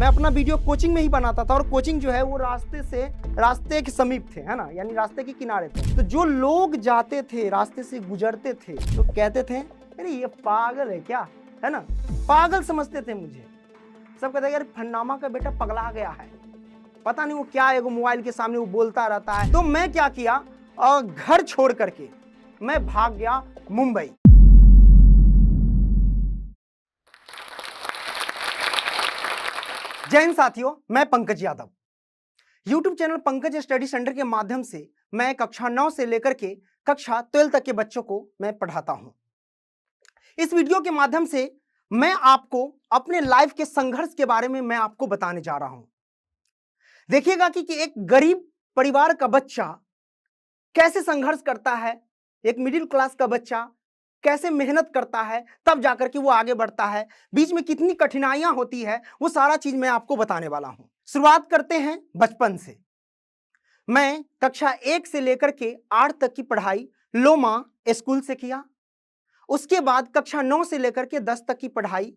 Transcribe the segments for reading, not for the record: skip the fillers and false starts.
मैं अपना video coaching में ही बनाता था और कोचिंग जो है वो रास्ते के समीप थे, है ना, यानी रास्ते के किनारे थे। तो जो लोग जाते थे, रास्ते से गुजरते थे, तो कहते थे अरे ये पागल है क्या, है ना, पागल समझते थे मुझे। सब कहते यार फन्नामा का बेटा पगला गया है, पता नहीं वो क्या है, वो मोबाइल के सामने वो बोलता रहता है। तो मैं क्या किया, घर छोड़ करके मैं भाग गया मुंबई। जय हिंद साथियों, मैं Pankaj Yadav. YouTube channel Pankaj study centre के माध्यम से मैं कक्षा 9 से लेकर के कक्षा 12 तक के बच्चों को मैं पढ़ाता हूं। इस वीडियो के माध्यम से मैं आपको अपने लाइफ के संघर्ष के बारे में मैं आपको बताने जा रहा हूं। देखिएगा कि एक गरीब परिवार का बच्चा कैसे संघर्ष करता है, एक मिडिल क्लास का बच्चा कैसे मेहनत करता है, तब जाकर के वो आगे बढ़ता है, बीच में कितनी कठिनाइयां होती है, वो सारा चीज मैं आपको बताने वाला हूं। शुरुआत करते हैं बचपन से। मैं कक्षा 1 से लेकर के 8 तक की पढ़ाई लोमा स्कूल से किया। उसके बाद कक्षा 9 से लेकर के 10 तक की पढ़ाई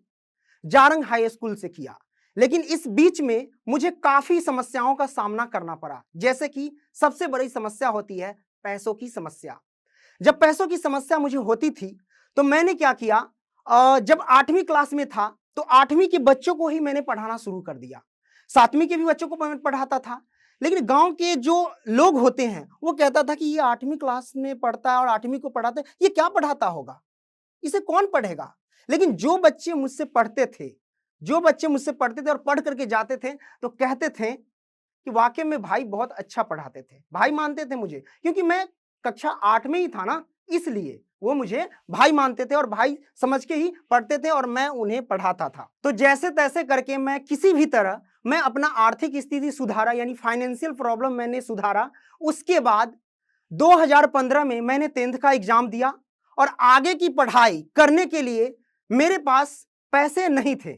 जारंग हाई स्कूल से किया। लेकिन इस बीच में मुझे काफी समस्याओं का सामना करना पड़ा, जैसे कि सबसे बड़ी समस्या होती है पैसों की समस्या। जब पैसों की समस्या मुझे होती थी तो मैंने क्या किया, जब 8वीं क्लास में था तो 8वीं के बच्चों को ही मैंने पढ़ाना शुरू कर दिया। 7वीं के भी बच्चों को मैं पढ़ाता था, लेकिन गांव के जो लोग होते हैं वो कहता था कि ये 8वीं क्लास में पढ़ता है और 8वीं को पढ़ाता है, ये क्या पढ़ाता होगा, इसे कौन पढ़ेगा। लेकिन जो बच्चे मुझसे पढ़ते थे और पढ़ करके जाते थे तो कहते थे कि वाकई में भाई बहुत अच्छा पढ़ाते थे, भाई मानते थे मुझे, क्योंकि मैं कक्षा 8 में ही था ना, इसलिए वो मुझे भाई मानते थे और भाई समझ के ही पढ़ते थे और मैं उन्हें पढ़ाता था। तो जैसे तैसे करके मैं किसी भी तरह मैं अपना आर्थिक स्थिति सुधारा, यानी फाइनेंशियल प्रॉब्लम मैंने सुधारा। उसके बाद 2015 में मैंने 10th का एग्जाम दिया और आगे की पढ़ाई करने के लिए मेरे पास पैसे नहीं थे।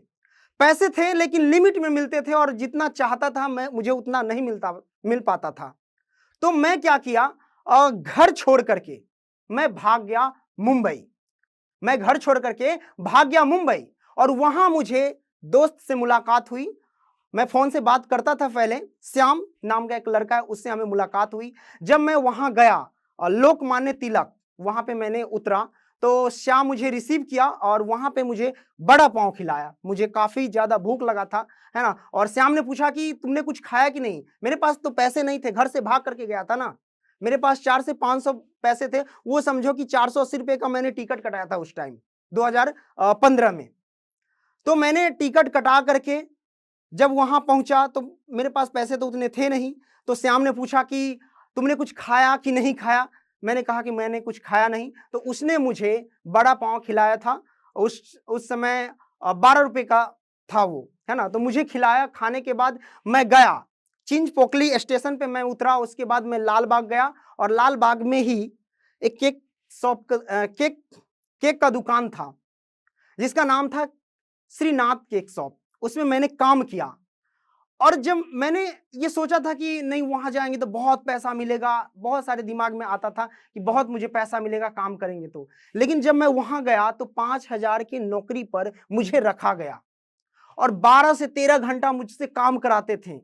पैसे थे लेकिन लिमिट में मिलते थे और जितना चाहता था मुझे उतना नहीं मिल पाता था। तो मैं क्या किया, घर छोड़ करके मैं भाग गया मुंबई। मैं घर छोड़ करके भाग गया मुंबई और वहां मुझे दोस्त से मुलाकात हुई। मैं फोन से बात करता था पहले, श्याम नाम का एक लड़का है, उससे हमें मुलाकात हुई। जब मैं वहां गया लोकमान्य तिलक, वहां पे मैंने उतरा तो श्याम मुझे रिसीव किया और वहां पे मुझे बड़ा पाव खिलाया। मुझे काफी ज्यादा भूख लगा था, है ना, और श्याम ने पूछा कि तुमने कुछ खाया कि नहीं। मेरे पास तो पैसे नहीं थे, घर से भाग करके गया था ना, मेरे पास 400 से 500 पैसे थे। वो समझो कि 480 रुपए का मैंने टिकट कटाया था उस टाइम 2015 में। तो मैंने टिकट कटा करके जब वहां पहुंचा तो मेरे पास पैसे तो उतने थे नहीं। तो श्याम ने पूछा कि तुमने कुछ खाया कि नहीं खाया। मैंने कहा कि मैंने कुछ खाया नहीं। तो उसने मुझे बड़ा पाव खिलाया था। उस समय 12 रुपए का था वो, है ना। तो मुझे खिलाया। खाने के बाद मैं गया चिंच पोकली स्टेशन पे, मैं उतरा। उसके बाद मैं लाल बाग गया और लाल बाग में ही एक केक का दुकान था जिसका नाम था श्रीनाथ केक शॉप। उसमें मैंने काम किया और जब मैंने ये सोचा था कि नहीं वहां जाएंगे तो बहुत पैसा मिलेगा, बहुत सारे दिमाग में आता था कि बहुत मुझे पैसा मिलेगा काम करेंगे तो। लेकिन जब मैं वहां गया तो 5000 की नौकरी पर मुझे रखा गया और 12 से 13 घंटा मुझसे काम कराते थे।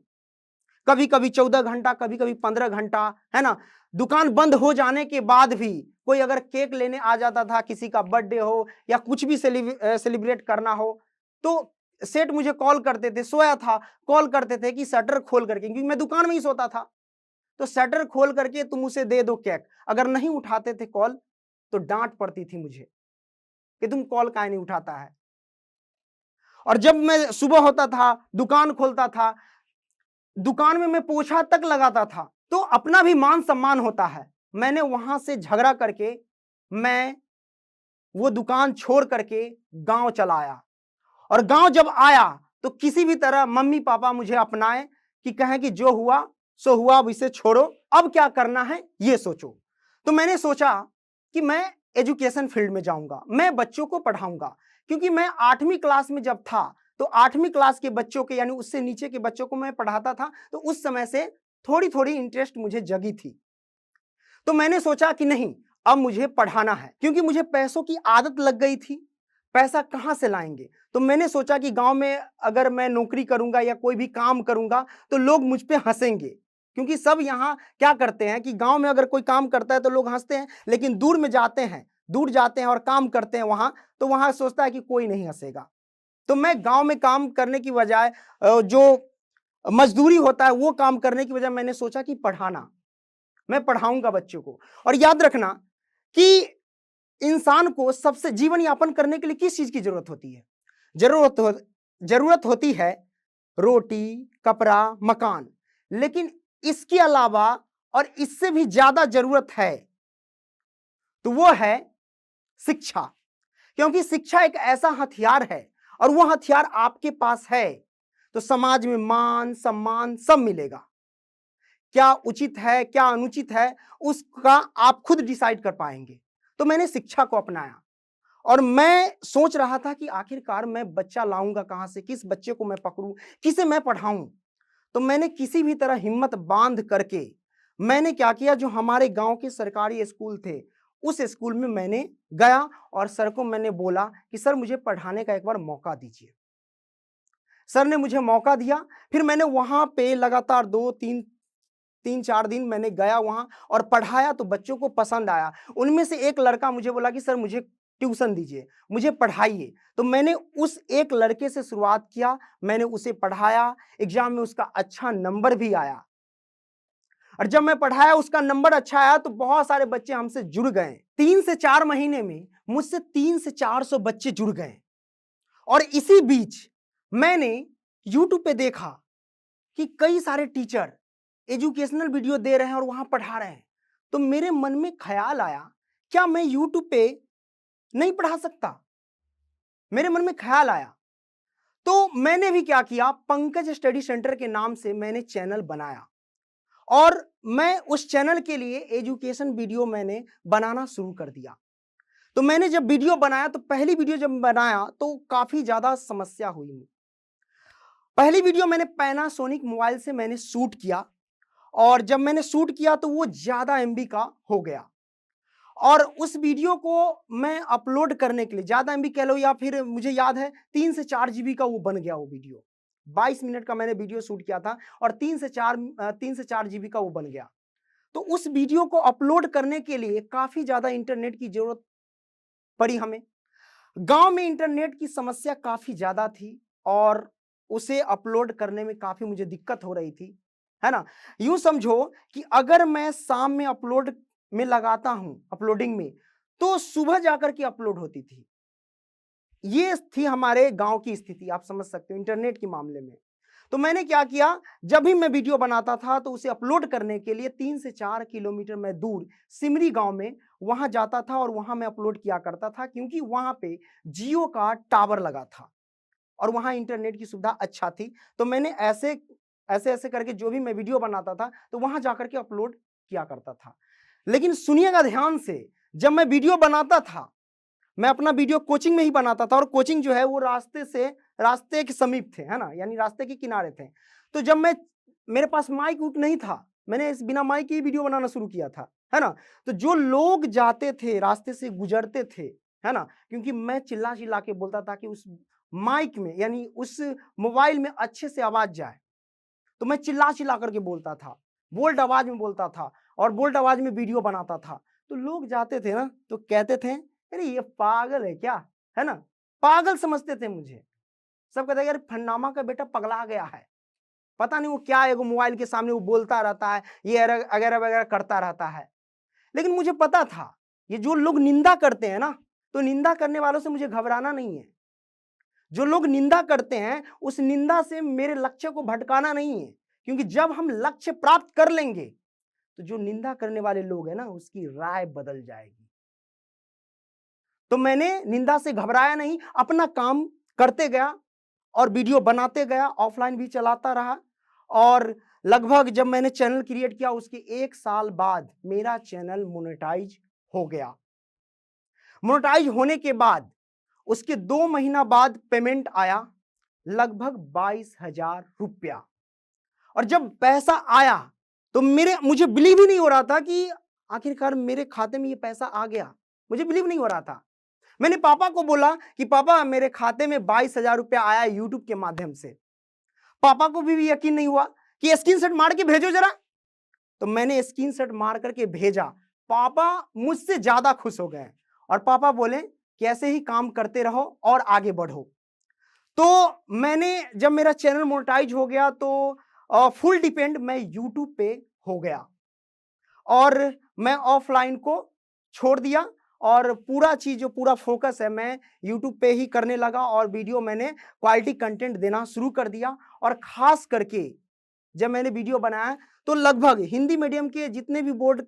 कभी कभी 14 घंटा, कभी कभी 15 घंटा, है ना। दुकान बंद हो जाने के बाद भी कोई अगर केक लेने आ जाता था, किसी का बर्थडे हो या कुछ भी सेलिब्रेट करना हो, तो सेठ मुझे कॉल करते थे, सोया था, कॉल करते थे कि शटर खोल करके, क्योंकि मैं दुकान में ही सोता था, तो शटर खोल करके तुम उसे दे दो केक। अगर नहीं उठाते थे कॉल तो डांट पड़ती थी मुझे कि तुम कॉल काहे नहीं उठाता है। और जब मैं सुबह होता था, दुकान खोलता था, दुकान में मैं पोछा तक लगाता था, तो अपना भी मान सम्मान होता है। मैंने वहां से झगड़ा करके मैं वो दुकान छोड़ करके गांव चला आया और गांव जब आया तो किसी भी तरह मम्मी पापा मुझे अपनाए कि कहें कि जो हुआ सो हुआ, अब इसे छोड़ो, अब क्या करना है ये सोचो। तो मैंने सोचा कि मैं एजुकेशन फील्ड में जाऊंगा, मैं बच्चों को पढ़ाऊंगा, क्योंकि मैं 8वीं क्लास में जब था तो 8वीं क्लास के बच्चों के यानी उससे नीचे के बच्चों को मैं पढ़ाता था। तो उस समय से थोड़ी थोड़ी इंटरेस्ट मुझे जगी थी। तो मैंने सोचा कि नहीं अब मुझे पढ़ाना है, क्योंकि मुझे पैसों की आदत लग गई थी। पैसा कहाँ से लाएंगे। तो मैंने सोचा कि गांव में अगर मैं नौकरी करूंगा या कोई भी काम करूंगा तो लोग मुझ पे हंसेंगे, क्योंकि सब यहाँ क्या करते हैं कि गांव में अगर कोई काम करता है तो लोग हंसते हैं, लेकिन दूर जाते हैं और काम करते हैं वहां, तो वहां सोचता है कि कोई नहीं हंसेगा। तो मैं गांव में काम करने की बजाय जो मजदूरी होता है वो काम करने की बजाय मैंने सोचा कि पढ़ाना, मैं पढ़ाऊंगा बच्चों को। और याद रखना कि इंसान को सबसे जीवन यापन करने के लिए किस चीज की जरूरत होती है? जरूरत हो, जरूरत होती है रोटी, कपड़ा, मकान। लेकिन इसके अलावा और इससे भी ज्यादा जरूरत है तो वो है शिक्षा। क्योंकि शिक्षा एक ऐसा हथियार है और वो हथियार आपके पास है तो समाज में मान सम्मान सब मिलेगा। क्या उचित है, क्या अनुचित है, उसका आप खुद डिसाइड कर पाएंगे। तो मैंने शिक्षा को अपनाया और मैं सोच रहा था कि आखिरकार मैं बच्चा लाऊंगा कहां से, किस बच्चे को मैं पकड़ूं, किसे मैं पढ़ाऊं। तो मैंने किसी भी तरह हिम्मत बांध करके मैंने क्या किया, जो हमारे गांव के सरकारी स्कूल थे उस स्कूल में मैंने गया और सर को मैंने बोला कि सर मुझे पढ़ाने का एक बार मौका दीजिए। सर ने मुझे मौका दिया। फिर मैंने वहां पे लगातार 3-4 दिन मैंने गया वहां और पढ़ाया तो बच्चों को पसंद आया। उनमें से एक लड़का मुझे बोला कि सर मुझे ट्यूशन दीजिए, मुझे पढ़ाइए। तो मैंने उस एक लड़के से शुरुआत किया, मैंने उसे पढ़ाया, एग्जाम में उसका अच्छा नंबर भी आया। और जब मैं पढ़ाया उसका नंबर अच्छा आया तो बहुत सारे बच्चे हमसे जुड़ गए। 3 से 4 महीने में मुझसे 300 से 400 बच्चे जुड़ गए। और इसी बीच मैंने यूट्यूब पे देखा कि कई सारे टीचर एजुकेशनल वीडियो दे रहे हैं और वहां पढ़ा रहे हैं। तो मेरे मन में ख्याल आया, क्या मैं यूट्यूब पे नहीं पढ़ा सकता? मेरे मन में ख्याल आया। तो मैंने भी क्या किया, पंकज स्टडी सेंटर के नाम से मैंने चैनल बनाया और मैं उस चैनल के लिए एजुकेशन वीडियो मैंने बनाना शुरू कर दिया। तो मैंने जब वीडियो बनाया तो पहली वीडियो जब बनाया तो काफी ज्यादा समस्या हुई। पहली वीडियो मैंने पैनासोनिक मोबाइल से मैंने शूट किया और जब मैंने शूट किया तो वो ज्यादा एमबी का हो गया और उस वीडियो को मैं अपलोड करने के लिए, ज्यादा एमबी कह लो या फिर मुझे याद है 3 से 4 जीबी का वो बन गया। वो वीडियो 22 मिनट का मैंने वीडियो शूट किया था और 3 से 4 जीबी का वो बन गया। तो उस वीडियो को अपलोड करने के लिए काफी ज्यादा इंटरनेट की जरूरत पड़ी हमें। गांव में इंटरनेट की समस्या काफी ज्यादा थी और उसे अपलोड करने में काफी मुझे दिक्कत हो रही थी, है ना। यूं समझो कि अगर मैं शाम में अपलोड में लगाता हूं, अपलोडिंग में, तो सुबह जाकर के अपलोड होती थी। ये थी हमारे गांव की स्थिति, आप समझ सकते हो इंटरनेट के मामले में। तो मैंने क्या किया, जब भी मैं वीडियो बनाता था तो उसे अपलोड करने के लिए 3 से 4 किलोमीटर मैं दूर सिमरी गांव में वहां जाता था और वहां मैं अपलोड किया करता था, क्योंकि वहां पे जियो का टावर लगा था और वहां इंटरनेट की सुविधा अच्छा थी। तो मैंने ऐसे ऐसे ऐसे करके जो भी मैं वीडियो बनाता था तो वहां जाकर के अपलोड किया करता था। लेकिन सुनिएगा ध्यान से, जब मैं वीडियो बनाता था मैं अपना वीडियो कोचिंग में ही बनाता था और कोचिंग जो है वो रास्ते के समीप थे, है ना, यानी रास्ते के किनारे थे। तो जब मेरे पास माइक उट नहीं था, मैंने इस बिना माइक के ही वीडियो बनाना शुरू किया था, है ना। तो जो लोग जाते थे, रास्ते से गुजरते थे, है ना, क्योंकि मैं चिल्ला चिल्ला के बोलता था कि उस माइक में यानी उस मोबाइल में अच्छे से आवाज जाए, तो मैं चिल्ला चिल्ला करके बोलता था, बोल्ड आवाज में बोलता था और बोल्ड आवाज में वीडियो बनाता था। तो लोग जाते थे ना तो कहते थे अरे ये पागल है क्या, है ना, पागल समझते थे मुझे। सब कहते यार फन्नामा का बेटा पगला गया है, पता नहीं वो क्या है, वो मोबाइल के सामने वो बोलता रहता है, ये अगैरह वगैरह करता रहता है। लेकिन मुझे पता था ये जो लोग निंदा करते हैं ना, तो निंदा करने वालों से मुझे घबराना नहीं है। जो लोग निंदा करते हैं उस निंदा से मेरे लक्ष्य को भटकाना नहीं है, क्योंकि जब हम लक्ष्य प्राप्त कर लेंगे तो जो निंदा करने वाले लोग हैं ना उसकी राय बदल जाएगी। तो मैंने निंदा से घबराया नहीं, अपना काम करते गया और वीडियो बनाते गया, ऑफलाइन भी चलाता रहा। और लगभग जब मैंने चैनल क्रिएट किया उसके 1 साल बाद मेरा चैनल मोनेटाइज हो गया। मोनेटाइज होने के बाद उसके 2 महीना बाद पेमेंट आया लगभग 22,000 रुपया। और जब पैसा आया तो मुझे बिलीव ही नहीं हो रहा था कि आखिरकार मेरे खाते में ये पैसा आ गया, मुझे बिलीव नहीं हो रहा था। मैंने पापा को बोला कि पापा मेरे खाते में 22,000 रुपया आया यूट्यूब के माध्यम से। पापा को भी यकीन नहीं हुआ कि स्क्रीनशॉट मार के भेजो जरा। तो मैंने स्क्रीनशॉट मार करके भेजा। पापा मुझसे ज्यादा खुश हो गए और पापा बोले कि ऐसे ही काम करते रहो और आगे बढ़ो। तो मैंने जब मेरा चैनल मोनेटाइज हो गया तो फुल डिपेंड मैं यूट्यूब पे हो गया और मैं ऑफलाइन को छोड़ दिया और पूरा चीज जो पूरा फोकस है मैं यूट्यूब पे ही करने लगा और वीडियो मैंने क्वालिटी कंटेंट देना शुरू कर दिया। और खास करके जब मैंने वीडियो बनाया तो लगभग हिंदी मीडियम के जितने भी बोर्ड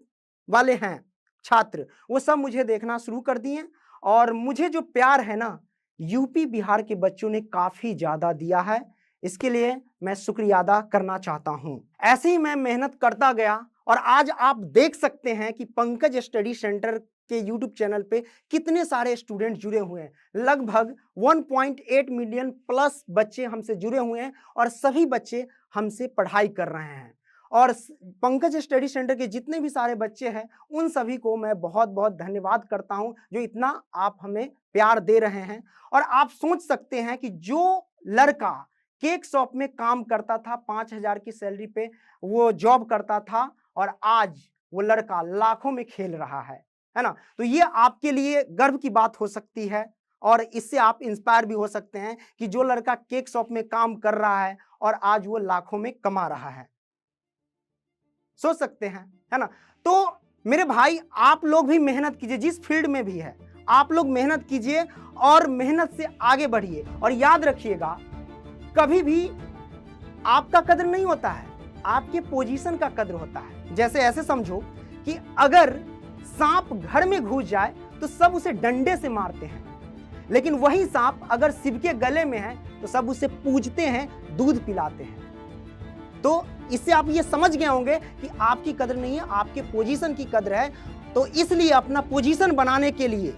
वाले हैं छात्र वो सब मुझे देखना शुरू कर दिए और मुझे जो प्यार है ना यूपी बिहार के बच्चों ने काफी ज्यादा दिया है। इसके लिए मैं शुक्रिया अदा करना चाहता हूं। ऐसे ही मैं मेहनत करता गया और आज आप देख सकते हैं कि पंकज स्टडी सेंटर के यूट्यूब चैनल पे कितने सारे स्टूडेंट जुड़े हुए हैं। लगभग 1.8 मिलियन प्लस बच्चे हमसे जुड़े हुए हैं और सभी बच्चे हमसे पढ़ाई कर रहे हैं। और पंकज स्टडी सेंटर के जितने भी सारे बच्चे हैं उन सभी को मैं बहुत बहुत धन्यवाद करता हूं जो इतना आप हमें प्यार दे रहे हैं। और आप सोच सकते हैं कि जो लड़का केक शॉप में काम करता था 5,000 की सैलरी पे वो जॉब करता था और आज वो लड़का लाखों में खेल रहा है ना। तो ये आपके लिए गर्व की बात हो सकती है और इससे आप इंस्पायर भी हो सकते हैं कि जो लड़का केक शॉप में काम कर रहा है और आज वो लाखों में कमा रहा है। सोच सकते हैं, है ना। तो मेरे भाई आप लोग भी मेहनत कीजिए, जिस फील्ड में भी है आप लोग मेहनत कीजिए और मेहनत से आगे बढ़िए। और याद रखिएगा कभी भी आपका कद्र नहीं होता है, आपके पोजीशन का कद्र होता है। जैसे ऐसे समझो कि अगर सांप घर में घुस जाए तो सब उसे डंडे से मारते हैं, लेकिन वही सांप अगर शिव के गले में है तो सब उसे पूजते हैं, दूध पिलाते हैं। तो इससे आप ये समझ गए होंगे कि आपकी कद्र नहीं है, आपके पोजीशन की कद्र है। तो इसलिए अपना पोजीशन बनाने के लिए,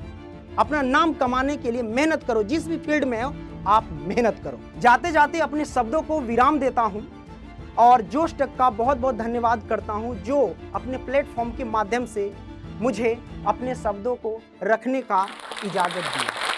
अपना नाम कमाने के लिए मेहनत करो। जिस भी फील्ड में हो आप मेहनत करो। जाते जाते अपने शब्दों को विराम देता हूं और जोश टेक का बहुत बहुत धन्यवाद करता हूं जो अपने प्लेटफॉर्म के माध्यम से मुझे अपने शब्दों को रखने का इजाजत दिया।